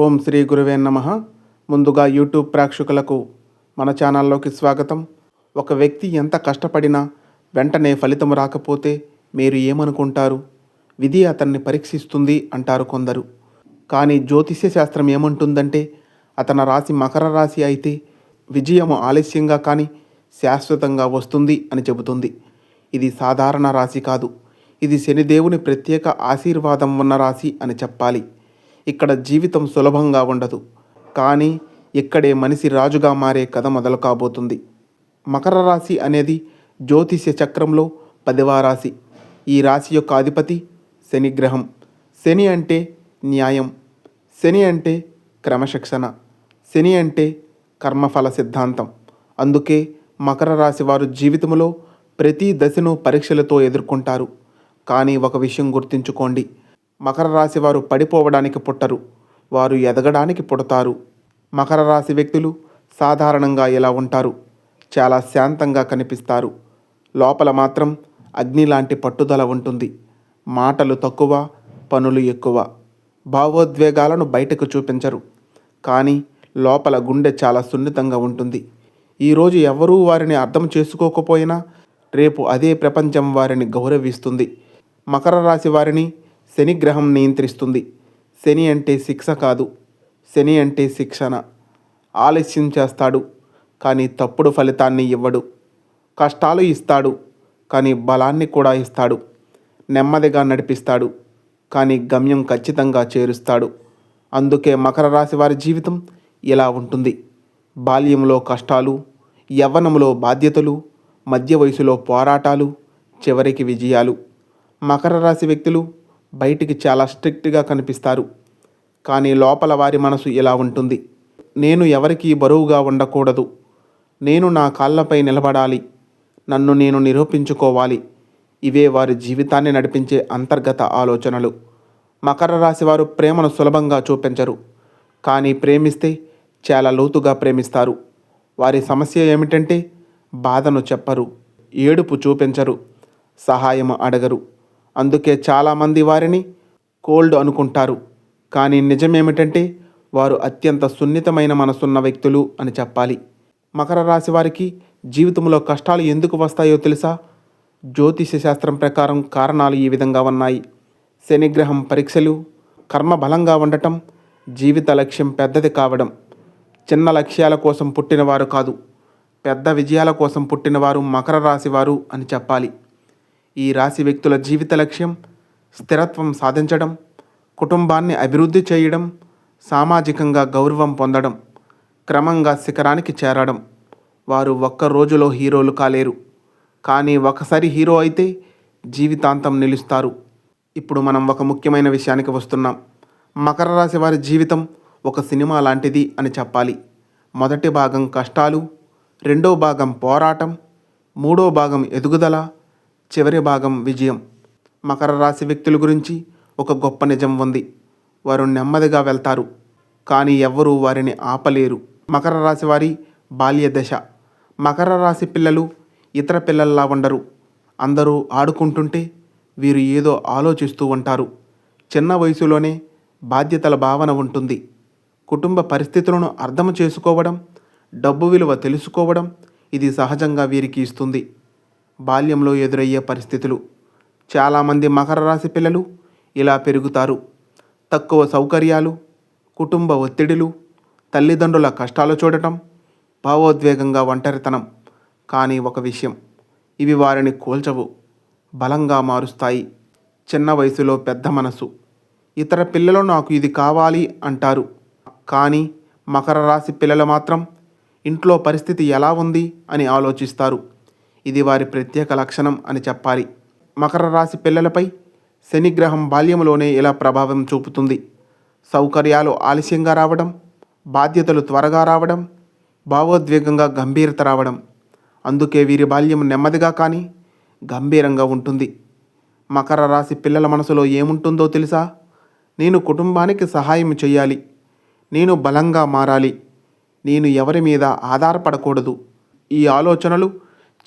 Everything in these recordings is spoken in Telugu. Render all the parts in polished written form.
ఓం శ్రీ గురువే నమః. ముందుగా యూట్యూబ్ ప్రేక్షకులకు మన ఛానల్లోకి స్వాగతం. ఒక వ్యక్తి ఎంత కష్టపడినా వెంటనే ఫలితం రాకపోతే మీరు ఏమనుకుంటారు? విధి అతన్ని పరీక్షిస్తుంది అంటారు కొందరు. కానీ జ్యోతిష్య శాస్త్రం ఏమంటుందంటే అతని రాశి మకర రాశి అయితే విజయము ఆలస్యంగా కానీ శాశ్వతంగా వస్తుంది అని చెబుతుంది. ఇది సాధారణ రాశి కాదు. ఇది శనిదేవుని ప్రత్యేక ఆశీర్వాదం ఉన్న రాశి అని చెప్పాలి. ఇక్కడ జీవితం సులభంగా ఉండదు, కానీ ఇక్కడే మనిషి రాజుగా మారే కథ మొదలు కాబోతుంది. మకర రాశి అనేది జ్యోతిష్య చక్రంలో 10వ రాశి. ఈ రాశి యొక్క అధిపతి శని గ్రహం. శని అంటే న్యాయం, శని అంటే క్రమశిక్షణ, శని అంటే కర్మఫల సిద్ధాంతం. అందుకే మకర రాశి వారు జీవితంలో ప్రతి దశను పరీక్షలతో ఎదుర్కొంటారు. కానీ ఒక విషయం గుర్తుంచుకోండి, మకర రాశి వారు పడిపోవడానికి పుట్టరు, వారు ఎదగడానికి పుడతారు. మకర రాశి వ్యక్తులు సాధారణంగా ఎలా ఉంటారు? చాలా శాంతంగా కనిపిస్తారు. లోపల మాత్రం అగ్ని లాంటి పట్టుదల ఉంటుంది. మాటలు తక్కువ, పనులు ఎక్కువ. భావోద్వేగాలను బయటకు చూపించరు, కానీ లోపల గుండె చాలా సున్నితంగా ఉంటుంది. ఈరోజు ఎవరూ వారిని అర్థం చేసుకోకపోయినా రేపు అదే ప్రపంచం వారిని గౌరవిస్తుంది. మకర రాశి వారిని శని గ్రహం నియంత్రిస్తుంది. శని అంటే శిక్ష కాదు, శని అంటే శిక్షణ. ఆలస్యం చేస్తాడు, కానీ తప్పుడు ఫలితాన్ని ఇవ్వడు. కష్టాలు ఇస్తాడు, కానీ బలాన్ని కూడా ఇస్తాడు. నెమ్మదిగా నడిపిస్తాడు, కానీ గమ్యం ఖచ్చితంగా చేరుస్తాడు. అందుకే మకర రాశి వారి జీవితం ఇలా ఉంటుంది. బాల్యంలో కష్టాలు, యవ్వనంలో బాధ్యతలు, మధ్య వయసులో పోరాటాలు, చివరికి విజయాలు. మకర రాశి వ్యక్తులు బయటికి చాలా స్ట్రిక్ట్గా కనిపిస్తారు, కానీ లోపల వారి మనసు ఇలా ఉంటుంది. నేను ఎవరికీ బరువుగా ఉండకూడదు, నేను నా కాళ్ళపై నిలబడాలి, నన్ను నేను నిరూపించుకోవాలి. ఇవే వారి జీవితాన్ని నడిపించే అంతర్గత ఆలోచనలు. మకర రాశి వారు ప్రేమను సులభంగా చూపించరు, కానీ ప్రేమిస్తే చాలా లోతుగా ప్రేమిస్తారు. వారి సమస్య ఏమిటంటే బాధను చెప్పరు, ఏడుపు చూపించరు, సహాయం అడగరు. అందుకే చాలామంది వారిని కోల్డ్ అనుకుంటారు, కానీ నిజమేమిటంటే వారు అత్యంత సున్నితమైన మనసున్న వ్యక్తులు అని చెప్పాలి. మకర రాశి వారికి జీవితంలో కష్టాలు ఎందుకు వస్తాయో తెలుసా? జ్యోతిష శాస్త్రం ప్రకారం కారణాలు ఈ విధంగా ఉన్నాయి. శనిగ్రహం పరీక్షలు, కర్మ బలంగా ఉండటం, జీవిత లక్ష్యం పెద్దది కావడం. చిన్న లక్ష్యాల కోసం పుట్టినవారు కాదు, పెద్ద విజయాల కోసం పుట్టినవారు మకర రాశి వారు అని చెప్పాలి. ఈ రాశి వ్యక్తుల జీవిత లక్ష్యం స్థిరత్వం సాధించడం, కుటుంబాన్ని అభివృద్ధి చేయడం, సామాజికంగా గౌరవం పొందడం, క్రమంగా శిఖరానికి చేరడం. వారు ఒక్క రోజులో హీరోలు కాలేరు, కానీ ఒకసారి హీరో అయితే జీవితాంతం నిలుస్తారు. ఇప్పుడు మనం ఒక ముఖ్యమైన విషయానికి వస్తున్నాం. మకర రాశి వారి జీవితం ఒక సినిమా లాంటిది అని చెప్పాలి. మొదటి భాగం కష్టాలు, రెండో భాగం పోరాటం, మూడో భాగం ఎదుగుదల, చివరి భాగం విజయం. మకర రాశి వ్యక్తుల గురించి ఒక గొప్ప నిజం ఉంది. వారు నెమ్మదిగా వెళ్తారు, కానీ ఎవ్వరూ వారిని ఆపలేరు. మకర రాశి వారి బాల్య దశ. మకర రాశి పిల్లలు ఇతర పిల్లల్లా ఉండరు. అందరూ ఆడుకుంటుంటే వీరు ఏదో ఆలోచిస్తూ ఉంటారు. చిన్న వయసులోనే బాధ్యతల భావన ఉంటుంది. కుటుంబ పరిస్థితులను అర్థం చేసుకోవడం, డబ్బు విలువ తెలుసుకోవడం ఇది సహజంగా వీరికి ఇస్తుంది. బాల్యంలో ఎదురయ్యే పరిస్థితులు. చాలామంది మకర రాశి పిల్లలు ఇలా పెరుగుతారు. తక్కువ సౌకర్యాలు, కుటుంబ ఒత్తిడిలు, తల్లిదండ్రుల కష్టాలు చూడటం, భావోద్వేగంగా ఒంటరితనం. కానీ ఒక విషయం, ఇవి వారిని కూల్చవు, బలంగా మారుస్తాయి. చిన్న వయసులో పెద్ద మనసు. ఇతర పిల్లలు నాకు ఇది కావాలి అంటారు, కానీ మకర రాశి పిల్లలు మాత్రం ఇంట్లో పరిస్థితి ఎలా ఉంది అని ఆలోచిస్తారు. ఇది వారి ప్రత్యేక లక్షణం అని చెప్పాలి. మకర రాశి పిల్లలపై శనిగ్రహం బాల్యంలోనే ఇలా ప్రభావం చూపుతుంది. సౌకర్యాలు ఆలస్యంగా రావడం, బాధ్యతలు త్వరగా రావడం, భావోద్వేగంగా గంభీరత రావడం. అందుకే వీరి బాల్యం నెమ్మదిగా కానీ గంభీరంగా ఉంటుంది. మకర రాశి పిల్లల మనసులో ఏముంటుందో తెలుసా? నేను కుటుంబానికి సహాయం చేయాలి, నేను బలంగా మారాలి, నేను ఎవరి మీద ఆధారపడకూడదు. ఈ ఆలోచనలు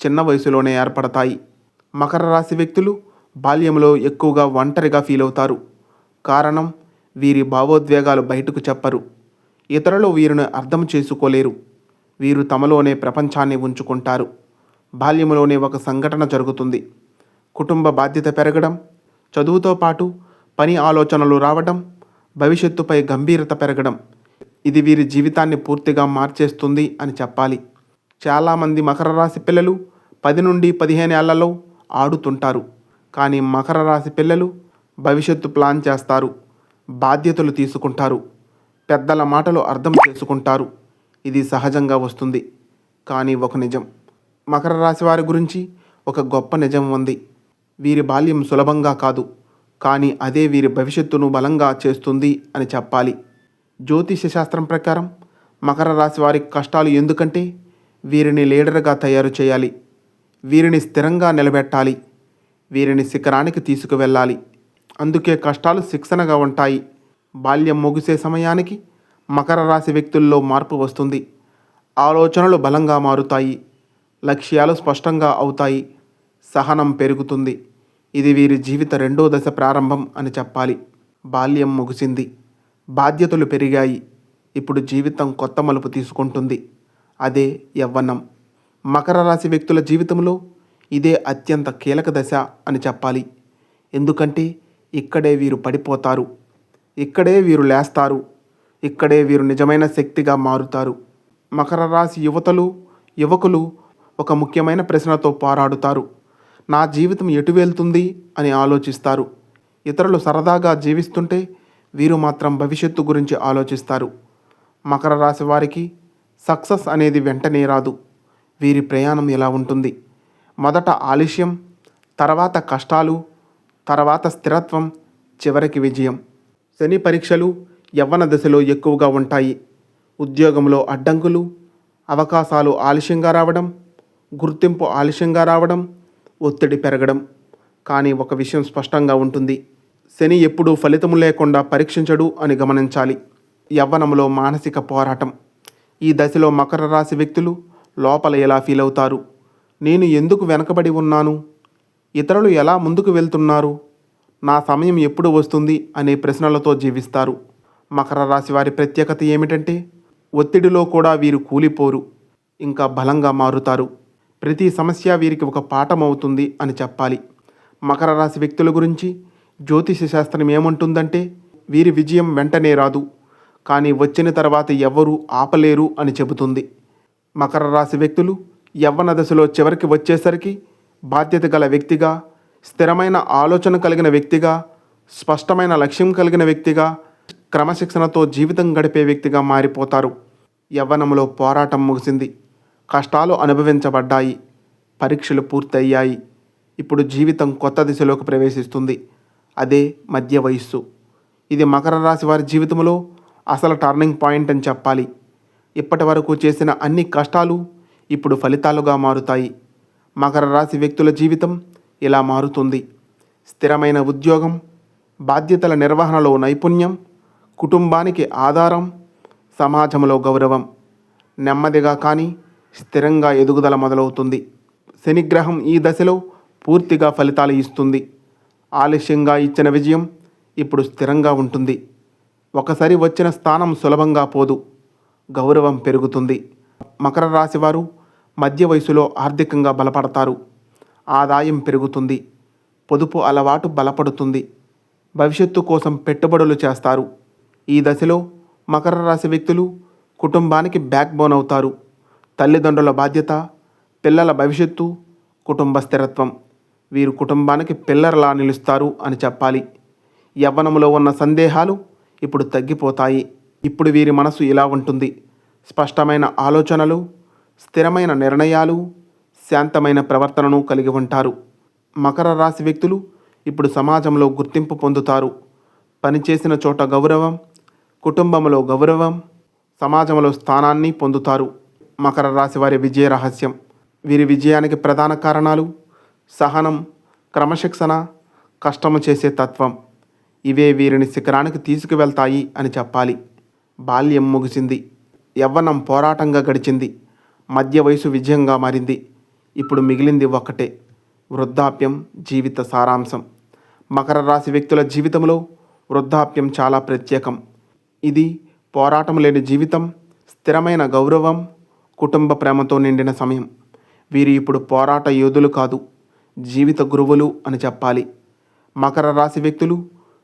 చిన్న వయసులోనే ఏర్పడతాయి. మకర రాశి వ్యక్తులు బాల్యంలో ఎక్కువగా ఒంటరిగా ఫీల్ అవుతారు. కారణం వీరి భావోద్వేగాలు బయటకు చెప్పరు. ఇతరులు వీరిని అర్థం చేసుకోలేరు. వీరు తమలోనే ప్రపంచాన్ని ఉంచుకుంటారు. బాల్యంలోనే ఒక సంఘటన జరుగుతుంది. కుటుంబ బాధ్యత పెరగడం, చదువుతో పాటు పని ఆలోచనలు రావడం, భవిష్యత్తుపై గంభీరత పెరగడం. ఇది వీరి జీవితాన్ని పూర్తిగా మార్చేస్తుంది అని చెప్పాలి. చాలామంది మకర రాశి పిల్లలు 10 నుండి 15 ఏళ్లలో ఆడుతుంటారు. కానీ మకర రాశి పిల్లలు భవిష్యత్తు ప్లాన్ చేస్తారు, బాధ్యతలు తీసుకుంటారు, పెద్దల మాటలు అర్థం చేసుకుంటారు. ఇది సహజంగా వస్తుంది. కానీ ఒక నిజం, మకర రాశి వారి గురించి ఒక గొప్ప నిజం ఉంది. వీరి బాల్యం సులభంగా కాదు, కానీ అదే వీరి భవిష్యత్తును బలంగా చేస్తుంది అని చెప్పాలి. జ్యోతిష శాస్త్రం ప్రకారం మకర రాశి వారి కష్టాలు ఎందుకంటే వీరిని లీడర్గా తయారు చేయాలి, వీరిని స్థిరంగా నిలబెట్టాలి, వీరిని శిఖరానికి తీసుకువెళ్ళాలి. అందుకే కష్టాలు శిక్షణగా ఉంటాయి. బాల్యం ముగిసే సమయానికి మకర రాశి వ్యక్తుల్లో మార్పు వస్తుంది. ఆలోచనలు బలంగా మారుతాయి, లక్ష్యాలు స్పష్టంగా అవుతాయి, సహనం పెరుగుతుంది. ఇది వీరి జీవిత రెండో దశ ప్రారంభం అని చెప్పాలి. బాల్యం ముగిసింది, బాధ్యతలు పెరిగాయి. ఇప్పుడు జీవితం కొత్త మలుపు తీసుకుంటుంది. అదే యవ్వనం. మకర రాశి వ్యక్తుల జీవితంలో ఇదే అత్యంత కీలక దశ అని చెప్పాలి. ఎందుకంటే ఇక్కడే వీరు పడిపోతారు, ఇక్కడే వీరు లేస్తారు, ఇక్కడే వీరు నిజమైన శక్తిగా మారుతారు. మకర రాశి యువకులు ఒక ముఖ్యమైన ప్రశ్నతో పోరాడుతారు. నా జీవితం ఎటు వెళ్తుంది అని ఆలోచిస్తారు. ఇతరులు సరదాగా జీవిస్తుంటే వీరు మాత్రం భవిష్యత్తు గురించి ఆలోచిస్తారు. మకర రాశి వారికి సక్సెస్ అనేది వెంటనే రాదు. వీరి ప్రయాణం ఎలా ఉంటుంది? మొదట ఆలస్యం, తర్వాత కష్టాలు, తర్వాత స్థిరత్వం, చివరికి విజయం. శని పరీక్షలు యవ్వన దశలో ఎక్కువగా ఉంటాయి. ఉద్యోగంలో అడ్డంకులు, అవకాశాలు ఆలస్యంగా రావడం, గుర్తింపు ఆలస్యంగా రావడం, ఒత్తిడి పెరగడం. కానీ ఒక విషయం స్పష్టంగా ఉంటుంది, శని ఎప్పుడూ ఫలితం లేకుండా పరీక్షించడు అని గమనించాలి. యవ్వనంలో మానసిక పోరాటం. ఈ దశలో మకర రాశి వ్యక్తులు లోపల ఎలా ఫీల్ అవుతారు? నేను ఎందుకు వెనకబడి ఉన్నాను? ఇతరులు ఎలా ముందుకు వెళ్తున్నారు? నా సమయం ఎప్పుడు వస్తుంది అనే ప్రశ్నలతో జీవిస్తారు. మకర రాశి వారి ప్రత్యేకత ఏమిటంటే ఒత్తిడిలో కూడా వీరు కూలిపోరు, ఇంకా బలంగా మారుతారు. ప్రతి సమస్య వీరికి ఒక పాఠం అవుతుంది అని చెప్పాలి. మకర రాశి వ్యక్తుల గురించి జ్యోతిష శాస్త్రం ఏమంటుందంటే వీరి విజయం వెంటనే రాదు, కానీ వచ్చిన తర్వాత ఎవరూ ఆపలేరు అని చెబుతుంది. మకర రాశి వ్యక్తులు యవ్వన దశలో చివరికి వచ్చేసరికి బాధ్యత గల వ్యక్తిగా, స్థిరమైన ఆలోచన కలిగిన వ్యక్తిగా, స్పష్టమైన లక్ష్యం కలిగిన వ్యక్తిగా, క్రమశిక్షణతో జీవితం గడిపే వ్యక్తిగా మారిపోతారు. యవ్వనంలో పోరాటం ముగిసింది, కష్టాలు అనుభవించబడ్డాయి, పరీక్షలు పూర్తయ్యాయి. ఇప్పుడు జీవితం కొత్త దిశలోకి ప్రవేశిస్తుంది. అదే మధ్య వయస్సు. ఇది మకర రాశి వారి జీవితంలో అసలు టర్నింగ్ పాయింట్ అని చెప్పాలి. ఇప్పటి వరకు చేసిన అన్ని కష్టాలు ఇప్పుడు ఫలితాలుగా మారుతాయి. మకర రాశి వ్యక్తుల జీవితం ఇలా మారుతుంది. స్థిరమైన ఉద్యోగం, బాధ్యతల నిర్వహణలో నైపుణ్యం, కుటుంబానికి ఆధారం, సమాజంలో గౌరవం. నెమ్మదిగా కానీ స్థిరంగా ఎదుగుదల మొదలవుతుంది. శనిగ్రహం ఈ దశలో పూర్తిగా ఫలితాలు ఇస్తుంది. ఆలస్యంగా ఇచ్చిన విజయం ఇప్పుడు స్థిరంగా ఉంటుంది. ఒకసారి వచ్చిన స్థానం సులభంగా పోదు, గౌరవం పెరుగుతుంది. మకర రాశి వారు మధ్య వయసులో ఆర్థికంగా బలపడతారు. ఆదాయం పెరుగుతుంది, పొదుపు అలవాటు బలపడుతుంది, భవిష్యత్తు కోసం పెట్టుబడులు చేస్తారు. ఈ దశలో మకర రాశి వ్యక్తులు కుటుంబానికి బ్యాక్ బోన్ అవుతారు. తల్లిదండ్రుల బాధ్యత, పిల్లల భవిష్యత్తు, కుటుంబ స్థిరత్వం. వీరు కుటుంబానికి పిల్లర్లా నిలుస్తారు అని చెప్పాలి. యవ్వనంలో ఉన్న సందేహాలు ఇప్పుడు తగ్గిపోతాయి. ఇప్పుడు వీరి మనసు ఇలా ఉంటుంది, స్పష్టమైన ఆలోచనలు, స్థిరమైన నిర్ణయాలు, శాంతమైన ప్రవర్తనను కలిగి ఉంటారు. మకర రాశి వ్యక్తులు ఇప్పుడు సమాజంలో గుర్తింపు పొందుతారు. పనిచేసిన చోట గౌరవం, కుటుంబంలో గౌరవం, సమాజంలో స్థానాన్ని పొందుతారు. మకర రాశి వారి విజయ రహస్యం. వీరి విజయానికి ప్రధాన కారణాలు సహనం, క్రమశిక్షణ, కష్టము చేసే తత్వం. ఇవే వీరిని శిఖరానికి తీసుకువెళ్తాయి అని చెప్పాలి. బాల్యం ముగిసింది, యవ్వనం పోరాటంగా గడిచింది, మధ్య వయసు విజయంగా మారింది. ఇప్పుడు మిగిలింది ఒక్కటే, వృద్ధాప్యం జీవిత సారాంశం. మకర రాశి వ్యక్తుల జీవితంలో వృద్ధాప్యం చాలా ప్రత్యేకం. ఇది పోరాటం లేని జీవితం, స్థిరమైన గౌరవం, కుటుంబ ప్రేమతో నిండిన సమయం. వీరు ఇప్పుడు పోరాట యోధులు కాదు, జీవిత గురువులు అని చెప్పాలి. మకర రాశి వ్యక్తులు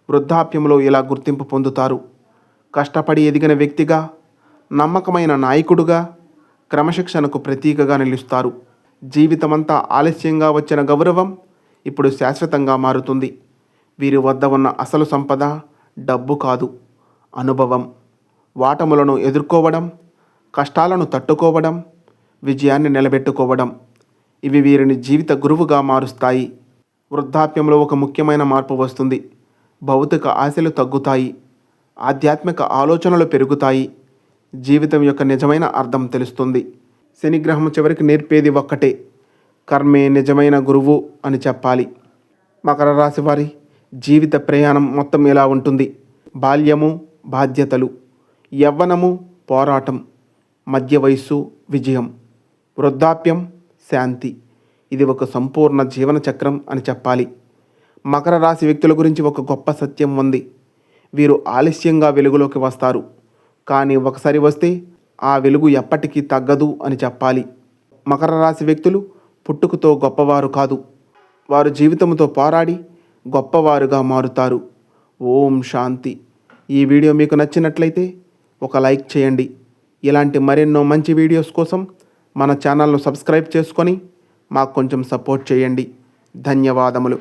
వృద్ధాప్యంలో ఇలా గుర్తింపు పొందుతారు. కష్టపడి ఎదిగిన వ్యక్తిగా, నమ్మకమైన నాయకుడుగా, క్రమశిక్షణకు ప్రతీకగా నిలుస్తారు. జీవితమంతా ఆలస్యంగా వచ్చిన గౌరవం ఇప్పుడు శాశ్వతంగా మారుతుంది. వీరి వద్ద ఉన్న అసలు సంపద డబ్బు కాదు, అనుభవం. వాటములను ఎదుర్కోవడం, కష్టాలను తట్టుకోవడం, విజయాన్ని నిలబెట్టుకోవడం, ఇవి వీరిని జీవిత గురువుగా మారుస్తాయి. వృద్ధాప్యంలో ఒక ముఖ్యమైన మార్పు వస్తుంది. భౌతిక ఆశలు తగ్గుతాయి, ఆధ్యాత్మిక ఆలోచనలు పెరుగుతాయి, జీవితం యొక్క నిజమైన అర్థం తెలుస్తుంది. శనిగ్రహం చివరికి నేర్పేది ఒక్కటే, కర్మే నిజమైన గురువు అని చెప్పాలి. మకర రాశి వారి జీవిత ప్రయాణం మొత్తం ఇలా ఉంటుంది. బాల్యము బాధ్యతలు, యవ్వనము పోరాటం, మధ్య వయస్సు విజయం, వృద్ధాప్యం శాంతి. ఇది ఒక సంపూర్ణ జీవన చక్రం అని చెప్పాలి. మకర రాశి వ్యక్తుల గురించి ఒక గొప్ప సత్యం ఉంది. వీరు ఆలస్యంగా వెలుగులోకి వస్తారు, కానీ ఒకసారి వస్తే ఆ వెలుగు ఎప్పటికీ తగ్గదు అని చెప్పాలి. మకర రాశి వ్యక్తులు పుట్టుకతో గొప్పవారు కాదు, వారు జీవితంతో పోరాడి గొప్పవారుగా మారుతారు. ఓం శాంతి. ఈ వీడియో మీకు నచ్చినట్లయితే ఒక లైక్ చేయండి. ఇలాంటి మరెన్నో మంచి వీడియోస్ కోసం మన ఛానల్ను సబ్స్క్రైబ్ చేసుకొని మాకు కొంచెం సపోర్ట్ చేయండి. ధన్యవాదములు.